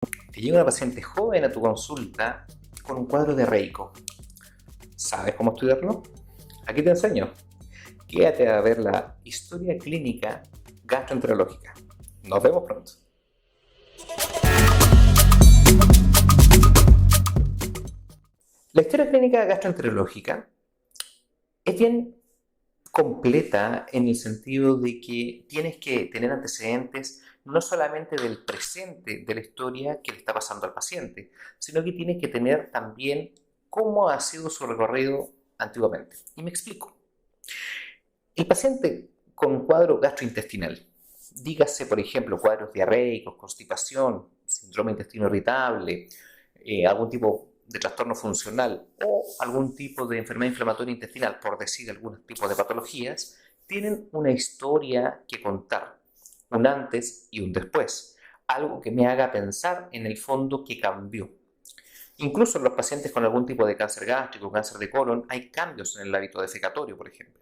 Te llega una paciente joven a tu consulta con un cuadro diarreico. ¿Sabes cómo estudiarlo? Aquí te enseño. Quédate a ver la historia clínica gastroenterológica. Nos vemos pronto. La historia clínica gastroenterológica es bien completa en el sentido de que tienes que tener antecedentes no solamente del presente de la historia que le está pasando al paciente, sino que tienes que tener también cómo ha sido su recorrido antiguamente. Y me explico. El paciente con un cuadro gastrointestinal, dígase por ejemplo cuadros diarreicos, constipación, síndrome de intestino irritable, algún tipo de trastorno funcional o algún tipo de enfermedad inflamatoria intestinal, por decir algún tipo de patologías, tienen una historia que contar, un antes y un después, algo que me haga pensar en el fondo que cambió. Incluso en los pacientes con algún tipo de cáncer gástrico, cáncer de colon, hay cambios en el hábito defecatorio, por ejemplo.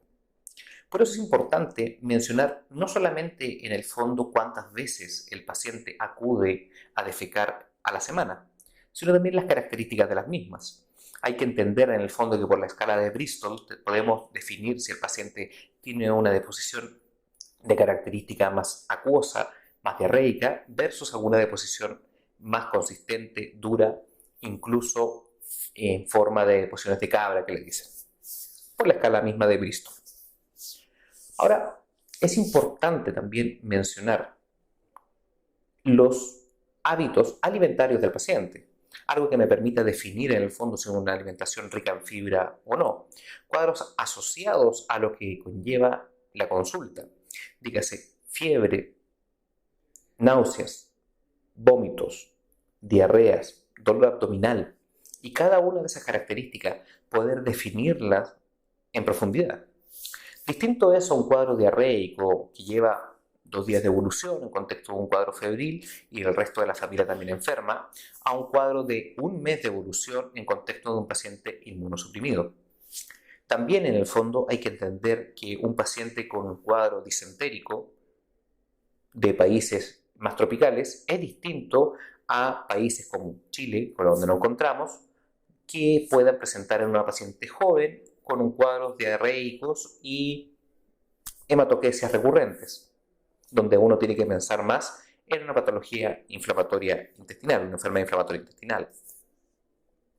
Por eso es importante mencionar no solamente en el fondo cuántas veces el paciente acude a defecar a la semana, sino también las características de las mismas. Hay que entender en el fondo que por la escala de Bristol podemos definir si el paciente tiene una deposición de característica más acuosa, más diarreica, versus alguna deposición más consistente, dura, incluso en forma de deposiciones de cabra que le dicen, por la escala misma de Bristol. Ahora, es importante también mencionar los hábitos alimentarios del paciente, algo que me permita definir en el fondo si es una alimentación rica en fibra o no. Cuadros asociados a lo que conlleva la consulta, dígase fiebre, náuseas, vómitos, diarreas, dolor abdominal, y cada una de esas características poder definirlas en profundidad. Distinto es a un cuadro diarreico que lleva 2 días de evolución en contexto de un cuadro febril y el resto de la familia también enferma, a un cuadro de 1 mes de evolución en contexto de un paciente inmunosuprimido. También en el fondo hay que entender que un paciente con un cuadro disentérico de países más tropicales es distinto a países como Chile, por donde nos encontramos, que puedan presentar en una paciente joven con un cuadro diarreicos y hematoquesias recurrentes, donde uno tiene que pensar más en una patología inflamatoria intestinal, una enfermedad inflamatoria intestinal,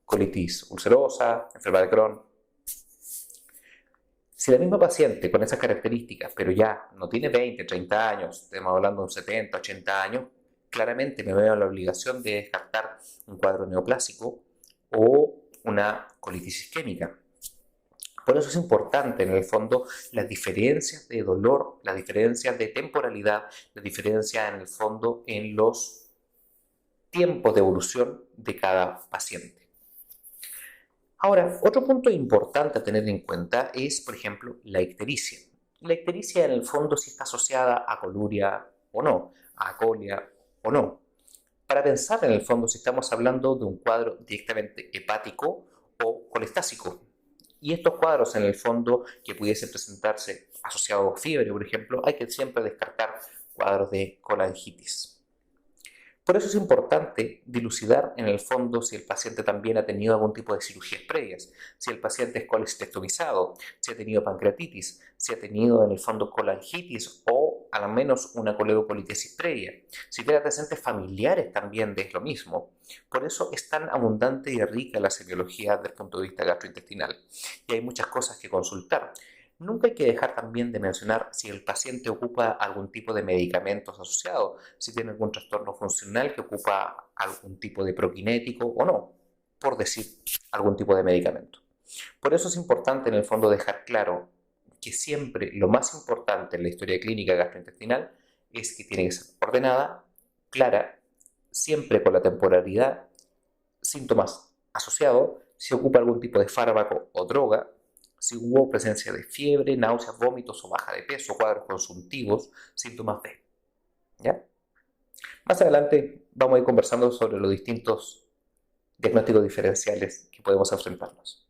colitis ulcerosa, enfermedad de Crohn. Si la misma paciente con esas características, pero ya no tiene 20, 30 años, estamos hablando de un 70, 80 años, claramente me veo en la obligación de descartar un cuadro neoplásico o una colitis isquémica. Por eso es importante en el fondo las diferencias de dolor, las diferencias de temporalidad, las diferencias en el fondo en los tiempos de evolución de cada paciente. Ahora, otro punto importante a tener en cuenta es, por ejemplo, la ictericia. La ictericia en el fondo sí está asociada a coluria o no, a acolia o no. Para pensar en el fondo si estamos hablando de un cuadro directamente hepático o colestásico. Y estos cuadros en el fondo que pudiesen presentarse asociados a fiebre, por ejemplo, hay que siempre descartar cuadros de colangitis. Por eso es importante dilucidar en el fondo si el paciente también ha tenido algún tipo de cirugías previas, si el paciente es colestectomizado, si ha tenido pancreatitis, si ha tenido en el fondo colangitis o al menos una coledocolitesis previa, si tiene antecedentes familiares también de lo mismo. Por eso es tan abundante y rica la semiología desde el punto de vista gastrointestinal y hay muchas cosas que consultar. Nunca hay que dejar también de mencionar si el paciente ocupa algún tipo de medicamentos asociados, si tiene algún trastorno funcional que ocupa algún tipo de prokinético o no, por decir algún tipo de medicamento. Por eso es importante en el fondo dejar claro que siempre lo más importante en la historia clínica gastrointestinal es que tiene que ser ordenada, clara, siempre con la temporalidad, síntomas asociados, si ocupa algún tipo de fármaco o droga, si hubo presencia de fiebre, náuseas, vómitos o baja de peso, cuadros consuntivos, síntomas de. ¿Ya? Más adelante vamos a ir conversando sobre los distintos diagnósticos diferenciales que podemos enfrentarnos.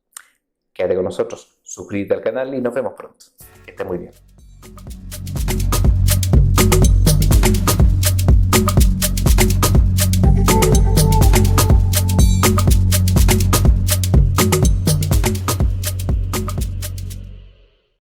Quédate con nosotros, suscríbete al canal y nos vemos pronto. Que esté muy bien.